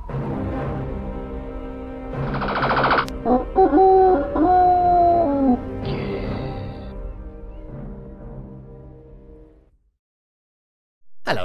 Hello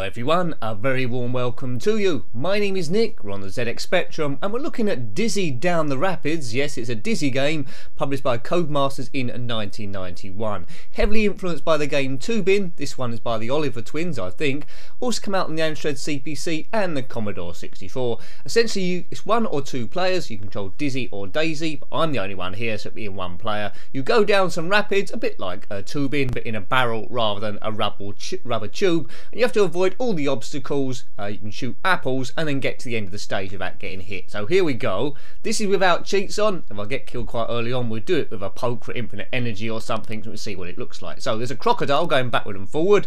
everyone, a very warm welcome to you. My name is Nick, we're on the ZX Spectrum and we're looking at Dizzy Down the Rapids. Yes, it's a Dizzy game published by Codemasters in 1991. Heavily influenced by the game Toobin, this one is by the Oliver twins I think. Also come out on the Amstrad CPC and the Commodore 64. Essentially it's one or two players, you control Dizzy or Daisy, but I'm the only one here so it'll be in one player. You go down some rapids, a bit like Toobin but in a barrel rather than a rubber tube, and you have to avoid all the obstacles. You can shoot apples and then get to the end of the stage without getting hit. So here we go. This is without cheats on. If I get killed quite early on, we'll do it with a poke for infinite energy or something to see what it looks like. So there's a crocodile going backward and forward.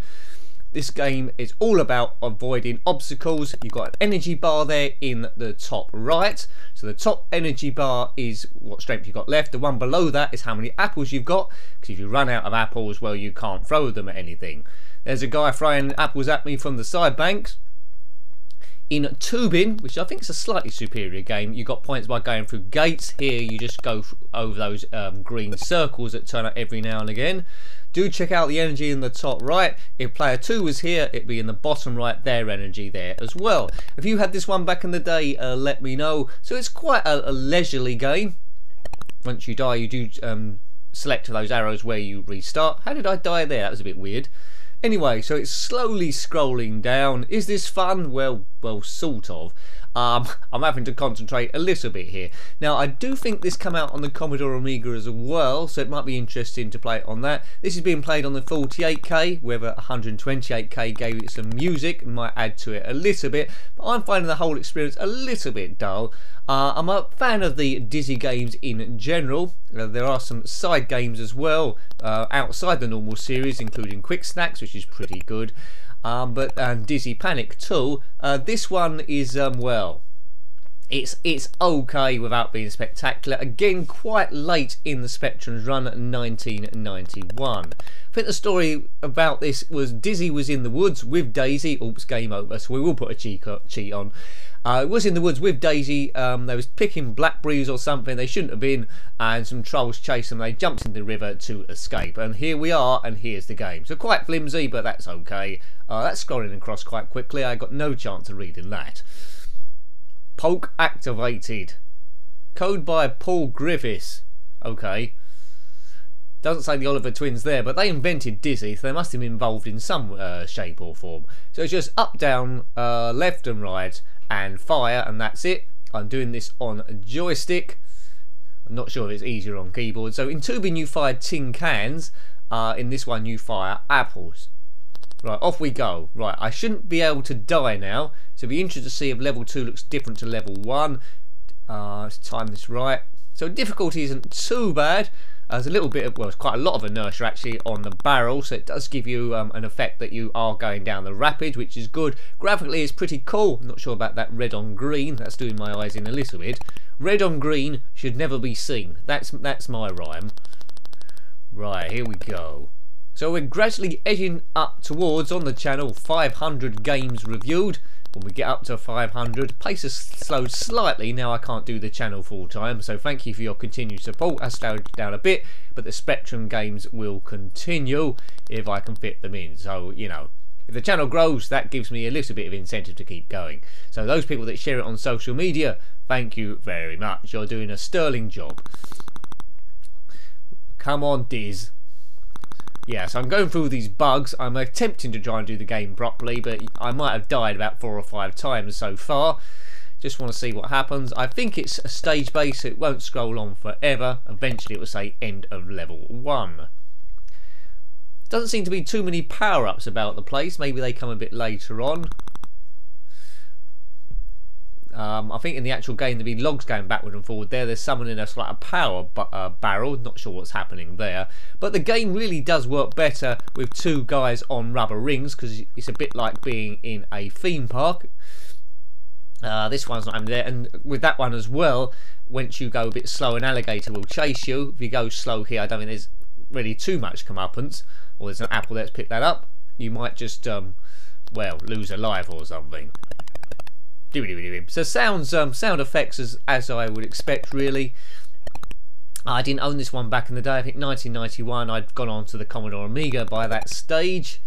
This game is all about avoiding obstacles. You've got an energy bar there in the top right. So the top energy bar is what strength you've got left. The one below that is how many apples you've got. Because if you run out of apples, well, you can't throw them at anything. There's a guy throwing apples at me from the side banks. In Toobin, which I think is a slightly superior game, you got points by going through gates. Here you just go over those green circles that turn up every now and again. Do check out the energy in the top right. If player 2 was here, it'd be in the bottom right, their energy there as well. If you had this one back in the day, let me know. So it's quite a leisurely game. Once you die, you do select those arrows where you restart. How did I die there? That was a bit weird. Anyway, so it's slowly scrolling down. Is this fun? Well, sort of. I'm having to concentrate a little bit here. Now, I do think this came out on the Commodore Amiga as well, so it might be interesting to play it on that. This is being played on the 48K, whether 128K gave it some music and might add to it a little bit, but I'm finding the whole experience a little bit dull. I'm a fan of the Dizzy games in general. There are some side games as well outside the normal series, including Quick Snacks, which is pretty good. But Dizzy Panic too. This one is well, it's okay without being spectacular. Again, quite late in the Spectrum's run, 1991. I think the story about this was Dizzy was in the woods with Daisy. Oops, game over. So we will put a cheat on. It was in the woods with Daisy. They was picking blackberries or something they shouldn't have been, and some trolls chased them. They jumped in the river to escape, and here we are, and here's the game. So quite flimsy, but that's okay. That's scrolling across quite quickly. I got no chance of reading that. Poke activated. Code by Paul Griffiths. Okay. Doesn't say the Oliver twins there, but they invented Dizzy, so they must have been involved in some shape or form. So it's just up, down, left and right, and fire, and that's it. I'm doing this on a joystick. I'm not sure if it's easier on keyboard. So in Toobin you fire tin cans. In this one you fire apples. Right, off we go. Right, I shouldn't be able to die now. So it'll be interesting to see if level 2 looks different to level 1. Let's time this right. So difficulty isn't too bad. There's a little bit of, well, it's quite a lot of inertia actually on the barrel, so it does give you an effect that you are going down the rapid, which is good. Graphically it's pretty cool. I'm not sure about that red on green. That's doing my eyes in a little bit. Red on green should never be seen. That's my rhyme. Right, here we go. So we're gradually edging up towards, on the channel, 500 games reviewed. When we get up to 500, pace has slowed slightly. Now I can't do the channel full time, so thank you for your continued support. That's slowed down a bit, but the Spectrum games will continue if I can fit them in. So, you know, if the channel grows, that gives me a little bit of incentive to keep going. So those people that share it on social media, thank you very much. You're doing a sterling job. Come on, Diz. Yeah, so I'm going through these bugs. I'm attempting to try and do the game properly, but I might have died about 4 or 5 times so far. Just want to see what happens. I think it's a stage base, so it won't scroll on forever. Eventually it will say end of level 1. Doesn't seem to be too many power-ups about the place. Maybe they come a bit later on. I think in the actual game there'll be logs going backward and forward there. There's someone in a sort of power barrel. Not sure what's happening there. But the game really does work better with 2 guys on rubber rings, because it's a bit like being in a theme park. This one's not there, and with that one as well, once you go a bit slow, an alligator will chase you. If you go slow here, I don't think there's really too much comeuppance. Or there's an apple, let's pick that up. You might just, well, lose a life or something. So sound effects as I would expect, really. I didn't own this one back in the day. I think 1991. I'd gone on to the Commodore Amiga by that stage.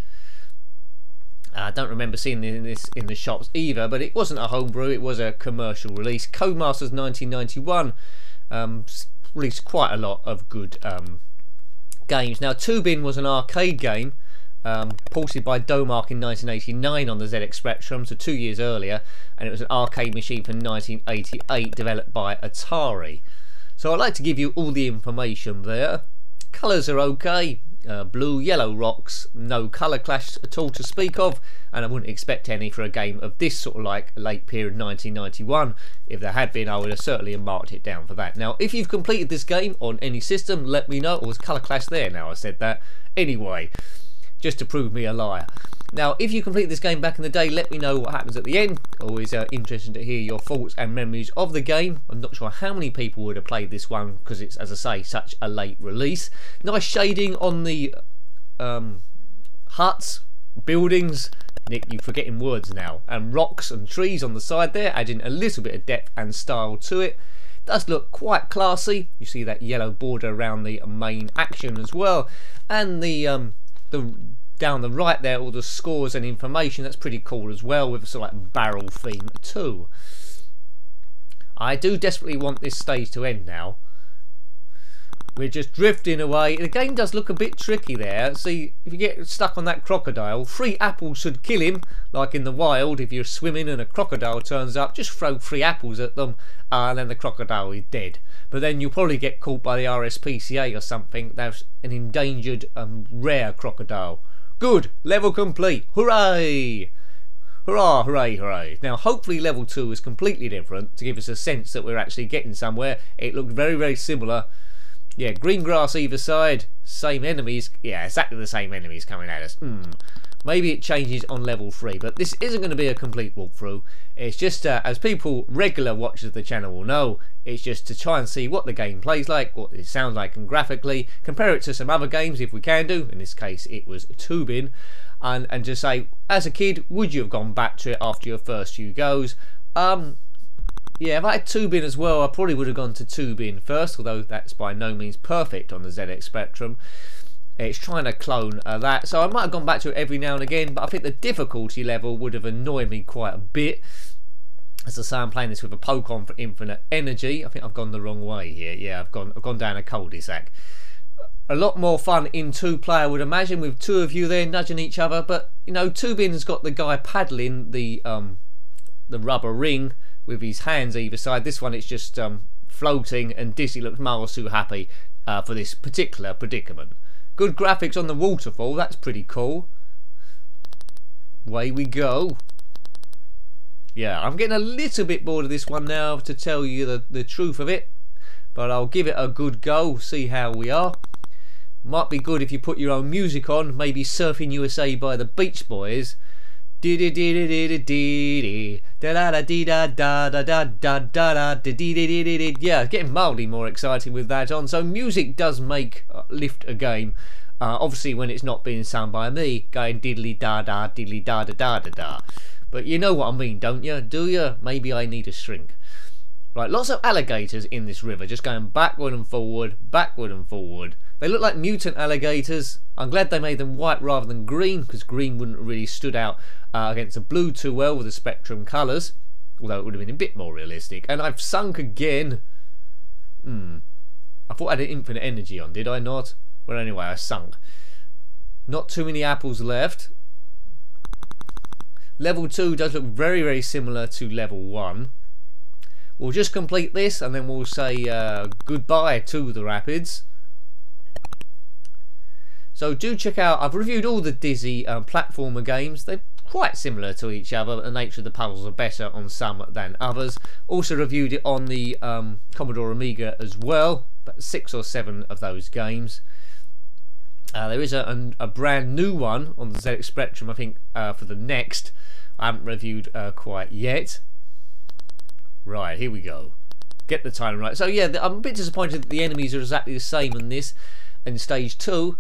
I don't remember seeing this in the shops either, but it wasn't a homebrew, it was a commercial release. Codemasters 1991 released quite a lot of good games. Now, Toobin was an arcade game ported by Domark in 1989 on the ZX Spectrum, so 2 years earlier, and it was an arcade machine from 1988 developed by Atari. So I'd like to give you all the information there. Colours are okay. Blue, yellow rocks, no colour clash at all to speak of, and I wouldn't expect any for a game of this sort of like late period 1991. If there had been, I would have certainly marked it down for that. Now, if you've completed this game on any system, let me know. Or was colour clash there? Now I said that. Anyway, just to prove me a liar. Now, if you complete this game back in the day, let me know what happens at the end. Always interesting to hear your thoughts and memories of the game. I'm not sure how many people would have played this one because it's, as I say, such a late release. Nice shading on the huts, buildings. Nick, you're forgetting words now. And rocks and trees on the side there, adding a little bit of depth and style to it. Does look quite classy. You see that yellow border around the main action as well, and the down the right there, all the scores and information. That's pretty cool as well, with a sort of like barrel theme too. I do desperately want this stage to end now. We're just drifting away. The game does look a bit tricky there. See, if you get stuck on that crocodile, 3 apples should kill him, like in the wild. If you're swimming and a crocodile turns up, just throw 3 apples at them, and then the crocodile is dead. But then you'll probably get caught by the RSPCA or something. That's an endangered rare crocodile. Good, level complete. Hooray! Hurrah, hooray, hooray. Now, hopefully level 2 is completely different to give us a sense that we're actually getting somewhere. It looked very, very similar. Yeah, green grass either side, same enemies. Yeah, exactly the same enemies coming at us. Maybe it changes on level 3, but this isn't going to be a complete walkthrough. It's just, as people, regular watchers of the channel will know, it's just to try and see what the game plays like, what it sounds like, and graphically, compare it to some other games if we can do. In this case, it was Toobin. And just say, as a kid, would you have gone back to it after your first few goes? Yeah, if I had Toobin as well, I probably would have gone to Toobin first, although that's by no means perfect on the ZX Spectrum. It's trying to clone that, so I might have gone back to it every now and again, but I think the difficulty level would have annoyed me quite a bit. As I say, I'm playing this with a Pokemon for infinite energy. I think I've gone the wrong way here. Yeah, I've gone down a cul-de-sac. A lot more fun in 2-player, I would imagine, with 2 of you there nudging each other. But you know, Toobin's got the guy paddling the rubber ring with his hands either side. This one, it's just floating, and Dizzy looks miles too happy for this particular predicament. Good graphics on the waterfall, that's pretty cool. Away we go. Yeah, I'm getting a little bit bored of this one now, to tell you the truth of it. But I'll give it a good go, see how we are. Might be good if you put your own music on, maybe Surfing USA by the Beach Boys. Yeah, getting mildly more exciting with that on. So music does lift a game. Obviously when it's not being sung by me, going diddly da da diddly da da da da da. But you know what I mean, don't you? Do you? Maybe I need a shrink. Right, lots of alligators in this river, just going backward and forward, backward and forward. They look like mutant alligators. I'm glad they made them white rather than green, because green wouldn't really stood out against the blue too well with the Spectrum colours, although it would have been a bit more realistic. And I've sunk again. I thought I had an infinite energy on, did I not? Well, anyway, I sunk. Not too many apples left. Level 2 does look very, very similar to level 1. We'll just complete this and then we'll say goodbye to the rapids. So do check out, I've reviewed all the Dizzy platformer games. They're quite similar to each other, but the nature of the puzzles are better on some than others. Also reviewed it on the Commodore Amiga as well, but 6 or 7 of those games. There is a brand new one on the ZX Spectrum, I think, for the next. I haven't reviewed quite yet. Right, here we go. Get the timing right. So yeah, I'm a bit disappointed that the enemies are exactly the same in this. In stage 2,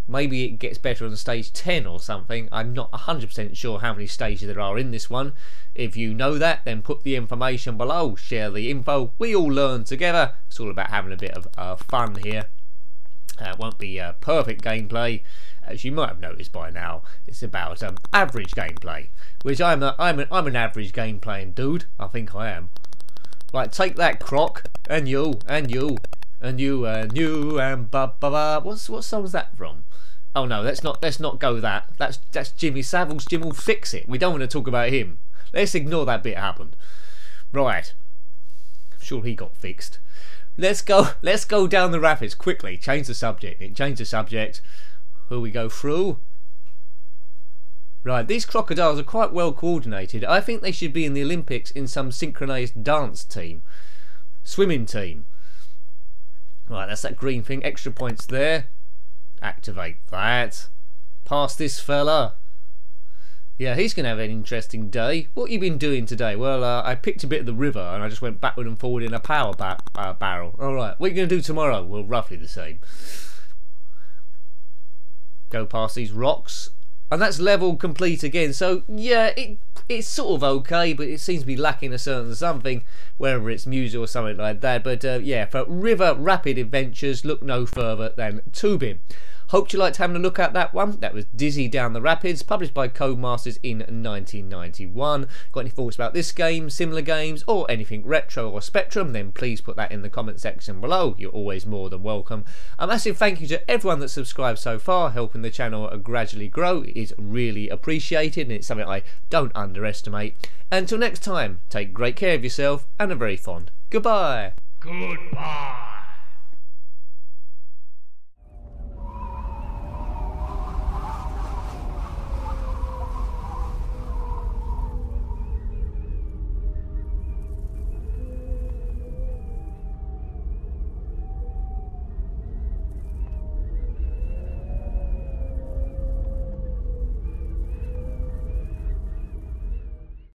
Maybe it gets better on stage 10 or something. I'm not 100% sure how many stages there are in this one. If you know that, then put the information below, share the info, we all learn together. It's all about having a bit of fun here. It won't be perfect gameplay, as you might have noticed by now. It's about average gameplay, which I'm an average game playing dude. I think I am. Right, take that, Croc, and you, and you, and you, and you, and ba ba ba. What song's that from? Oh no, let's not go that. That's Jimmy Savile's. Jim will fix it. We don't want to talk about him. Let's ignore that bit happened. Right. I'm sure he got fixed. Let's go down the rapids quickly. Change the subject. Change the subject. Who we go through? Right, these crocodiles are quite well coordinated. I think they should be in the Olympics in some synchronised dance team. Swimming team. Right, that's that green thing. Extra points there. Activate that. Pass this fella. Yeah, he's going to have an interesting day. What you been doing today? Well, I picked a bit of the river and I just went backward and forward in a power barrel. Alright, what are you going to do tomorrow? Well, roughly the same. Go past these rocks. And that's level complete again. So, yeah, it's sort of okay, but it seems to be lacking a certain something, whether it's music or something like that. But, yeah, for river rapid adventures, look no further than Toobin. Hope you liked having a look at that one. That was Dizzy Down the Rapids, published by Codemasters in 1991. Got any thoughts about this game, similar games, or anything retro or Spectrum, then please put that in the comment section below. You're always more than welcome. A massive thank you to everyone that's subscribed so far, helping the channel gradually grow. It is really appreciated, and it's something I don't underestimate. Until next time, take great care of yourself, and a very fond goodbye. Goodbye.